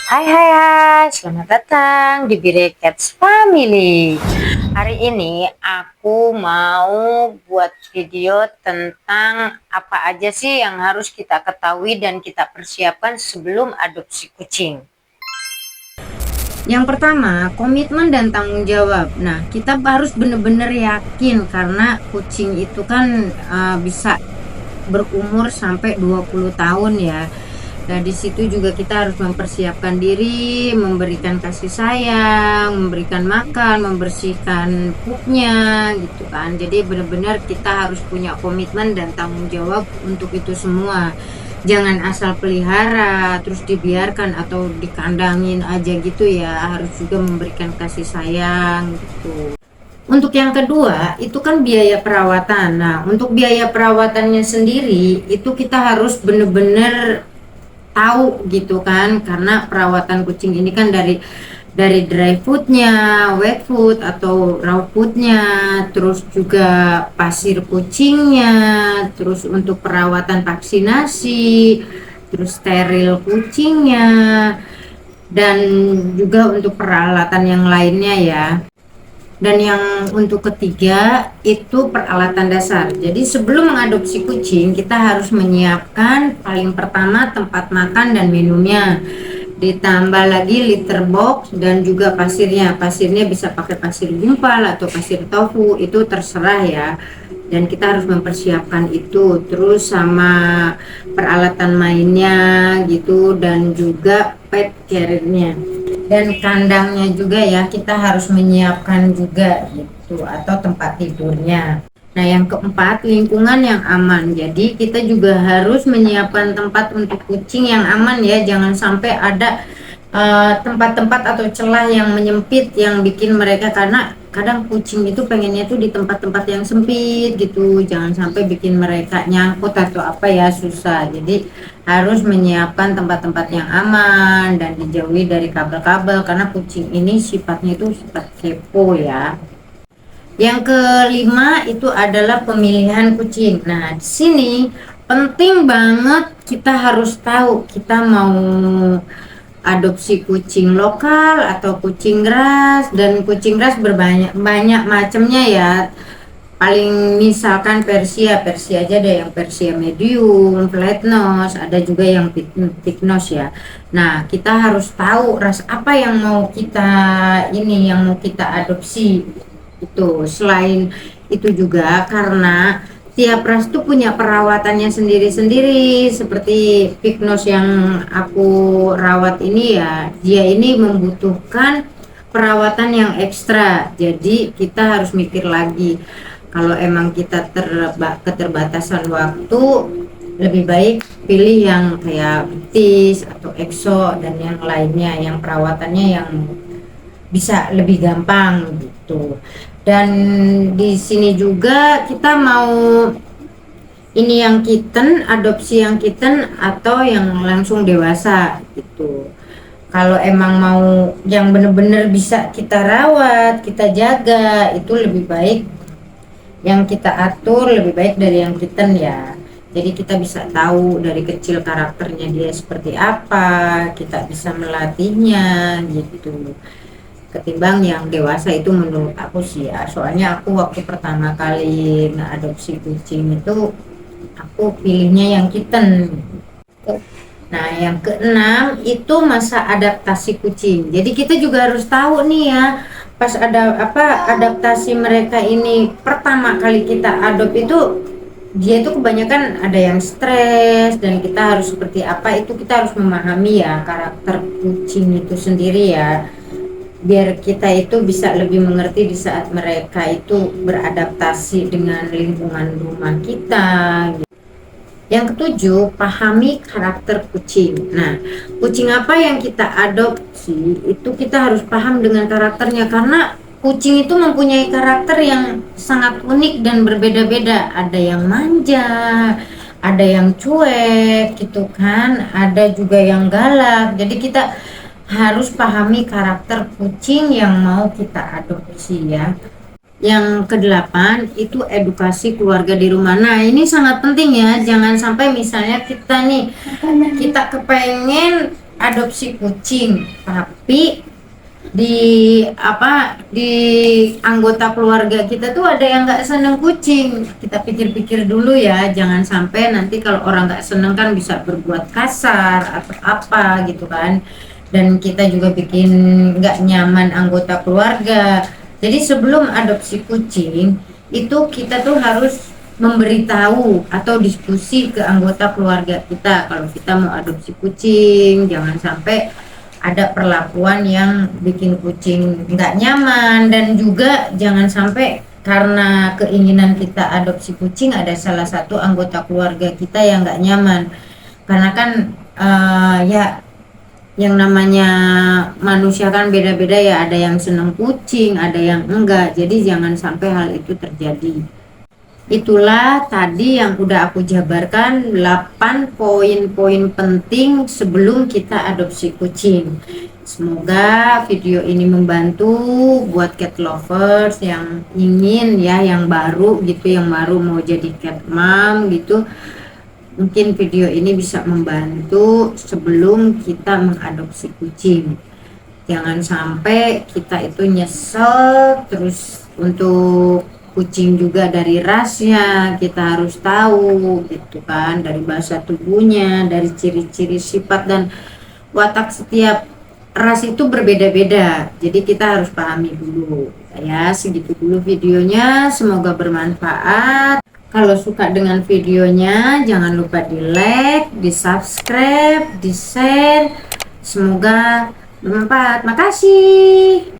Hai hai hai, selamat datang di Bire Cats Family. Hari ini aku mau buat video tentang apa aja sih yang harus kita ketahui dan kita persiapkan sebelum adopsi kucing. Yang pertama, komitmen dan tanggung jawab. Nah, kita harus benar-benar yakin karena kucing itu kan bisa berumur sampai 20 tahun ya. Nah, di situ juga kita harus mempersiapkan diri, memberikan kasih sayang, memberikan makan, membersihkan pupnya gitu kan. Jadi benar-benar kita harus punya komitmen dan tanggung jawab untuk itu semua. Jangan asal pelihara terus dibiarkan atau dikandangin aja gitu ya. Harus juga memberikan kasih sayang gitu. Untuk yang kedua, itu kan biaya perawatan. Nah, untuk biaya perawatannya sendiri, itu kita harus benar-benar tahu gitu kan, karena perawatan kucing ini kan dari dry foodnya, wet food atau raw foodnya, terus juga pasir kucingnya, terus untuk perawatan vaksinasi, terus steril kucingnya, dan juga untuk peralatan yang lainnya ya. Dan yang untuk ketiga itu peralatan dasar. Jadi sebelum mengadopsi kucing kita harus menyiapkan paling pertama tempat makan dan minumnya. Ditambah lagi litter box dan juga pasirnya. Pasirnya bisa pakai pasir gumpal atau pasir tofu, itu terserah ya. Dan kita harus mempersiapkan itu. Terus sama peralatan mainnya gitu, dan juga pet carrier-nya. Dan kandangnya juga ya, kita harus menyiapkan juga gitu, atau tempat tidurnya. Nah, yang keempat, lingkungan yang aman. Jadi kita juga harus menyiapkan tempat untuk kucing yang aman ya. Jangan sampai ada tempat-tempat atau celah yang menyempit yang bikin mereka, karena kadang kucing itu pengennya tuh di tempat-tempat yang sempit gitu. Jangan sampai bikin mereka nyangkut atau apa ya, susah. Jadi harus menyiapkan tempat-tempat yang aman dan dijauhi dari kabel-kabel, karena kucing ini sifatnya itu sifat kepo ya. Yang kelima itu adalah pemilihan kucing. Nah, di sini penting banget kita harus tahu kita mau adopsi kucing lokal atau kucing ras. Dan kucing ras banyak macamnya ya. Paling misalkan Persia aja ada yang Persia medium, flat nose, ada juga yang thick nose ya. Nah, kita harus tahu ras apa yang mau kita adopsi itu. Selain itu juga karena tiap ras itu punya perawatannya sendiri-sendiri. Seperti thick nose yang aku rawat ini ya, dia ini membutuhkan perawatan yang ekstra. Jadi kita harus mikir lagi, kalau emang kita keterbatasan waktu, lebih baik pilih yang kayak British atau Exo dan yang lainnya, yang perawatannya yang bisa lebih gampang gitu. Dan di sini juga kita mau ini yang kitten, adopsi yang kitten atau yang langsung dewasa gitu. Kalau emang mau yang bener-bener bisa kita rawat, kita jaga, itu lebih baik yang kita atur lebih baik dari yang kitten ya. Jadi kita bisa tahu dari kecil karakternya dia seperti apa, kita bisa melatihnya gitu, ketimbang yang dewasa. Itu menurut aku sih ya. Soalnya aku waktu pertama kali ngadopsi kucing itu aku pilihnya yang kitten. Nah, yang keenam itu masa adaptasi kucing. Jadi kita juga harus tahu nih ya, pas ada adaptasi mereka ini pertama kali kita adopt itu, dia itu kebanyakan ada yang stres, dan kita harus seperti apa, itu kita harus memahami ya karakter kucing itu sendiri ya, biar kita itu bisa lebih mengerti di saat mereka itu beradaptasi dengan lingkungan rumah kita. Yang ketujuh, pahami karakter kucing. Nah, kucing apa yang kita adopsi itu kita harus paham dengan karakternya, karena kucing itu mempunyai karakter yang sangat unik dan berbeda-beda. Ada yang manja, ada yang cuek gitu kan, ada juga yang galak. Jadi kita harus pahami karakter kucing yang mau kita adopsi ya. Yang kedelapan itu edukasi keluarga di rumah. Nah, ini sangat penting ya. Jangan sampai misalnya kita kepengen adopsi kucing, tapi di anggota keluarga kita tuh ada yang nggak seneng kucing. Kita pikir-pikir dulu ya, jangan sampai nanti kalau orang nggak seneng kan bisa berbuat kasar atau apa gitu kan, dan kita juga bikin nggak nyaman anggota keluarga. Jadi sebelum adopsi kucing itu kita tuh harus memberitahu atau diskusi ke anggota keluarga kita kalau kita mau adopsi kucing. Jangan sampai ada perlakuan yang bikin kucing nggak nyaman, dan juga jangan sampai karena keinginan kita adopsi kucing ada salah satu anggota keluarga kita yang nggak nyaman. Karena kan ya yang namanya manusia kan beda-beda ya, ada yang seneng kucing, ada yang enggak. Jadi jangan sampai hal itu terjadi. Itulah tadi yang udah aku jabarkan 8 poin-poin penting sebelum kita adopsi kucing. Semoga video ini membantu buat cat lovers yang ingin ya, yang baru gitu, yang baru mau jadi cat mom gitu. Mungkin video ini bisa membantu sebelum kita mengadopsi kucing. Jangan sampai kita itu nyesel terus. Untuk kucing juga dari rasnya kita harus tahu gitu kan, dari bahasa tubuhnya, dari ciri-ciri sifat dan watak setiap ras itu berbeda-beda. Jadi kita harus pahami dulu ya. Segitu dulu videonya, semoga bermanfaat. Kalau suka dengan videonya jangan lupa di like, di subscribe, di share. Semoga bermanfaat. Makasih.